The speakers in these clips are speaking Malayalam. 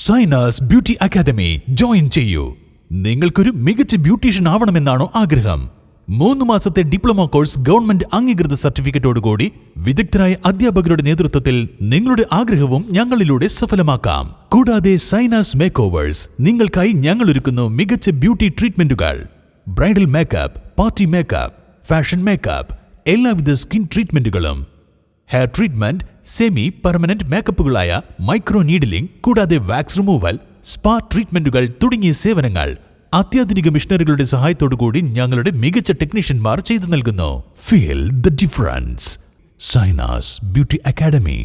സൈനാസ് ബ്യൂട്ടി അക്കാദമി ജോയിൻ ചെയ്യൂ. നിങ്ങൾക്കൊരു മികച്ച ബ്യൂട്ടീഷ്യൻ ആവണമെന്നാണോ ആഗ്രഹം? 3 മാസത്തെ ഡിപ്ലോമ കോഴ്സ് ഗവൺമെന്റ് അംഗീകൃത സർട്ടിഫിക്കറ്റോടുകൂടി വിദഗ്ധരായ അധ്യാപകരുടെ നേതൃത്വത്തിൽ നിങ്ങളുടെ ആഗ്രഹവും ഞങ്ങളിലൂടെ സഫലമാക്കാം. കൂടാതെ സൈനാസ് മേക്ക് ഓവേഴ്സ് നിങ്ങൾക്കായി ഞങ്ങൾ ഒരുക്കുന്നു മികച്ച ബ്യൂട്ടി ട്രീറ്റ്മെന്റുകൾ. Bridal makeup, party makeup, fashion makeup, എല്ലാവിധ സ്കിൻ ട്രീറ്റ്മെന്റുകളും, ഹെയർ ട്രീറ്റ്മെന്റ്, സെമി പെർമനന്റ് മേക്കപ്പുകളായ മൈക്രോ നീഡിലിംഗ്, കൂടാതെ വാക്സ് റിമൂവൽ, സ്പാ ട്രീറ്റ്മെന്റുകൾ തുടങ്ങിയ സേവനങ്ങൾ അത്യാധുനിക മിഷനറികളുടെ സഹായത്തോടുകൂടി ഞങ്ങളുടെ മികച്ച ടെക്നീഷ്യന്മാർ ചെയ്തു നൽകുന്നു. Feel the difference. Zainas beauty academy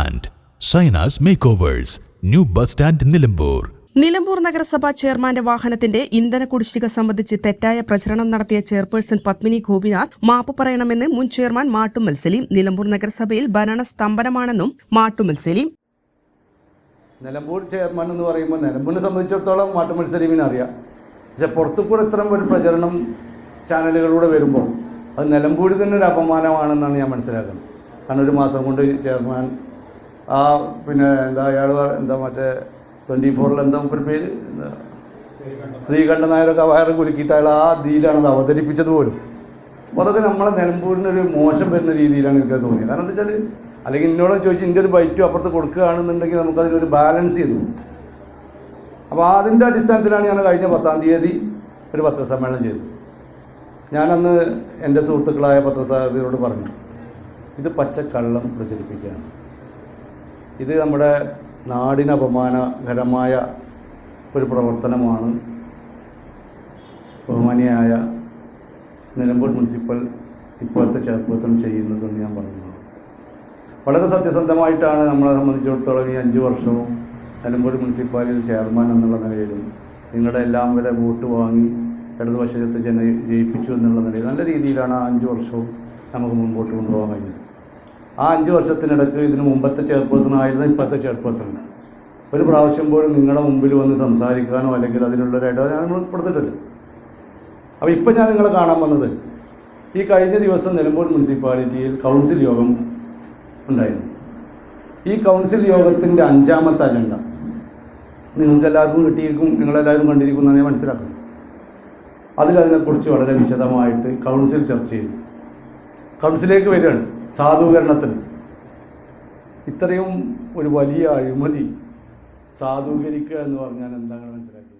and Zainas makeovers, new bus stand, Nilambur. Nilambur നഗരസഭാ ചെയർമാന്റെ വാഹനത്തിന്റെ ഇന്ധന കുടിശ്ശിക സംബന്ധിച്ച് തെറ്റായ പ്രചരണം നടത്തിയ ചെയർപേഴ്സൺ പത്മിനി ഗോപിനാഥ് മാപ്പ് പറയണമെന്ന് മുൻ ചെയർമാൻ മാട്ടുമ്മൽ സലീം. നിലമ്പൂർ നഗരസഭയിൽ ഭരണ സ്തംഭനമാണെന്നും മാട്ടുമ്മൽ സലീം. നിലമ്പൂർ ചെയർമാൻ എന്ന് പറയുമ്പോൾ നിലമ്പൂരിനെ സംബന്ധിച്ചിടത്തോളം മാട്ടുമ്മൽ സലീമിനെ അറിയാം. പക്ഷെ പുറത്തുകൂടെ ഇത്തരം ഒരു പ്രചരണം ചാനലുകളിലൂടെ വരുമ്പോൾ അത് നിലമ്പൂരിൽ തന്നെ ഒരു അപമാനമാണെന്നാണ് ഞാൻ മനസ്സിലാക്കുന്നത്. കാരണം 1 മാസം കൊണ്ട് ചെയർമാൻ മറ്റേ 24 എന്താ ഒരു പേര്, ശ്രീകണ്ഠൻ നായരൊക്കെ വയറ് കുലുക്കിയിട്ട് അയാൾ ആ രീതിയിലാണ് അത് അവതരിപ്പിച്ചത് പോലും. അപ്പോൾ അതൊക്കെ നമ്മളെ നിലമ്പൂരിനൊരു മോശം വരുന്ന രീതിയിലാണ് എനിക്ക് തോന്നിയത്. കാരണം എന്താ വെച്ചാൽ, അല്ലെങ്കിൽ എന്നോട് ചോദിച്ച് എൻ്റെ ഒരു ബൈറ്റും അപ്പുറത്ത് കൊടുക്കുകയാണെന്നുണ്ടെങ്കിൽ നമുക്കതിനൊരു ബാലൻസ് ചെയ്തു. അപ്പോൾ അതിൻ്റെ അടിസ്ഥാനത്തിലാണ് ഞാൻ കഴിഞ്ഞ 10-ാം തീയതി ഒരു പത്രസമ്മേളനം ചെയ്തത്. ഞാനന്ന് എൻ്റെ സുഹൃത്തുക്കളായ പത്രസഹോദരരോട് പറഞ്ഞു, ഇത് പച്ചക്കള്ളം പ്രചരിപ്പിക്കുകയാണ്, ഇത് നമ്മുടെ നാടിന് അപമാനകരമായ ഒരു പ്രവർത്തനമാണ് ബഹുമാനിയായ നിലമ്പൂർ മുനിസിപ്പൽ ഇപ്പോഴത്തെ ചെയർപേഴ്സൺ ചെയ്യുന്നതെന്ന് ഞാൻ പറഞ്ഞു. വളരെ സത്യസന്ധമായിട്ടാണ് നമ്മളെ സംബന്ധിച്ചിടത്തോളം ഈ 5 വർഷവും നിലമ്പൂർ മുനിസിപ്പാലിറ്റി ചെയർമാൻ എന്നുള്ള നിലയിലും നിങ്ങളുടെ എല്ലാം വരെ വോട്ട് വാങ്ങി ഇടതുപക്ഷത്തെ ജയിപ്പിച്ചു എന്നുള്ള നിലയിൽ നല്ല രീതിയിലാണ് ആ 5 വർഷവും നമുക്ക് മുൻപോട്ട് കൊണ്ടുപോകാൻ കഴിഞ്ഞത്. ആ 5 വർഷത്തിനിടയ്ക്ക് ഇതിന് മുമ്പത്തെ ചെയർപേഴ്സൺ ആയിരുന്ന ഇപ്പോഴത്തെ ചെയർപേഴ്സൺ ഒരു പ്രാവശ്യം പോലും നിങ്ങളുടെ മുമ്പിൽ വന്ന് സംസാരിക്കാനോ അല്ലെങ്കിൽ അതിനുള്ളൊരു ഇടവോ ഞാൻ നമ്മൾ കൊടുത്തിട്ടില്ല. അപ്പോൾ ഇപ്പം ഞാൻ നിങ്ങളെ കാണാൻ വന്നത്, ഈ കഴിഞ്ഞ ദിവസം നിലമ്പൂർ മുനിസിപ്പാലിറ്റിയിൽ കൗൺസിൽ യോഗം ഉണ്ടായിരുന്നു. ഈ കൗൺസിൽ യോഗത്തിൻ്റെ 5ാമത്തെ അജണ്ട നിങ്ങൾക്കെല്ലാവർക്കും കിട്ടിയിരിക്കും, നിങ്ങളെല്ലാവരും കണ്ടിരിക്കും എന്നാണ് ഞാൻ മനസ്സിലാക്കുന്നത്. അതിനെക്കുറിച്ച് വളരെ വിശദമായിട്ട് കൗൺസിൽ ചർച്ച ചെയ്തു. കൗൺസിലേക്ക് വരികയാണ് സാധൂകരണത്തിന്. ഇത്രയും ഒരു വലിയ അഴിമതി സാധൂകരിക്കുക എന്ന് പറഞ്ഞാൽ എന്താണ് മനസ്സിലാക്കിയത്?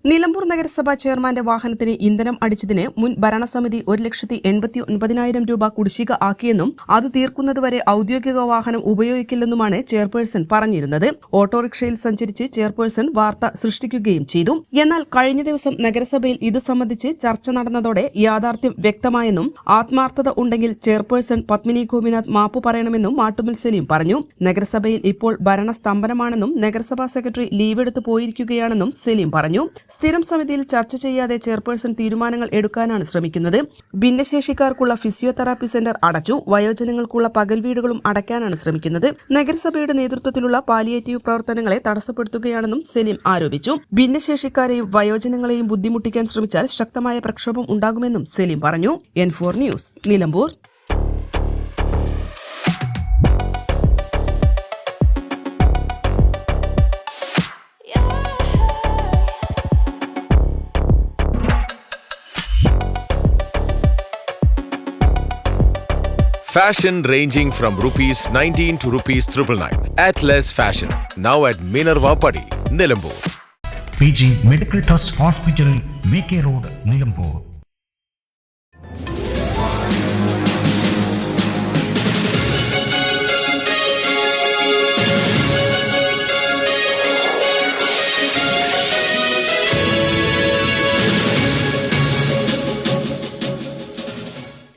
നിലമ്പൂർ നഗരസഭാ ചെയർമാന്റെ വാഹനത്തിന് ഇന്ധനം അടിച്ചതിന് മുൻ ഭരണസമിതി 1,89,000 രൂപ കുടിശ്ശിക ആക്കിയെന്നും അത് തീർക്കുന്നതുവരെ ഔദ്യോഗിക വാഹനം ഉപയോഗിക്കില്ലെന്നുമാണ് ചെയർപേഴ്സൺ പറഞ്ഞിരുന്നത്. ഓട്ടോറിക്ഷയിൽ സഞ്ചരിച്ച് ചെയർപേഴ്സൺ വാർത്ത സൃഷ്ടിക്കുകയും ചെയ്തു. എന്നാൽ കഴിഞ്ഞ ദിവസം നഗരസഭയിൽ ഇത് സംബന്ധിച്ച് ചർച്ച നടന്നതോടെ യാഥാർത്ഥ്യം വ്യക്തമായെന്നും ആത്മാർത്ഥത ഉണ്ടെങ്കിൽ ചെയർപേഴ്സൺ പത്മിനി ഗോപിനാഥ് മാപ്പ് പറയണമെന്നും മാട്ടുമ്മൽ സലീം പറഞ്ഞു. നഗരസഭയിൽ ഇപ്പോൾ ഭരണസ്തംഭനമാണെന്നും നഗരസഭാ സെക്രട്ടറി ലീവെടുത്ത് പോയിരിക്കുകയാണെന്നും സലീം പറഞ്ഞു. സ്ഥിരം സമിതിയിൽ ചർച്ച ചെയ്യാതെ ചെയർപേഴ്സൺ തീരുമാനങ്ങൾ എടുക്കാനാണ് ശ്രമിക്കുന്നത്. ഭിന്നശേഷിക്കാർക്കുള്ള ഫിസിയോതെറാപ്പി സെന്റർ അടച്ചു. വയോജനങ്ങൾക്കുള്ള പകൽ വീടുകളും അടയ്ക്കാനാണ് ശ്രമിക്കുന്നത്. നഗരസഭയുടെ നേതൃത്വത്തിലുള്ള പാലിയേറ്റീവ് പ്രവർത്തനങ്ങളെ തടസ്സപ്പെടുത്തുകയാണെന്നും സലീം ആരോപിച്ചു. ഭിന്നശേഷിക്കാരെയും വയോജനങ്ങളെയും ബുദ്ധിമുട്ടിക്കാൻ ശ്രമിച്ചാൽ ശക്തമായ പ്രക്ഷോഭം ഉണ്ടാകുമെന്നും സലീം പറഞ്ഞു. N4 news, Nilambur. Fashion ranging from ₹19 to ₹999. Atlas Fashion, now at Minerva Padi, Nilambur. PG Medical Trust Hospital, VK Road, Nilambur.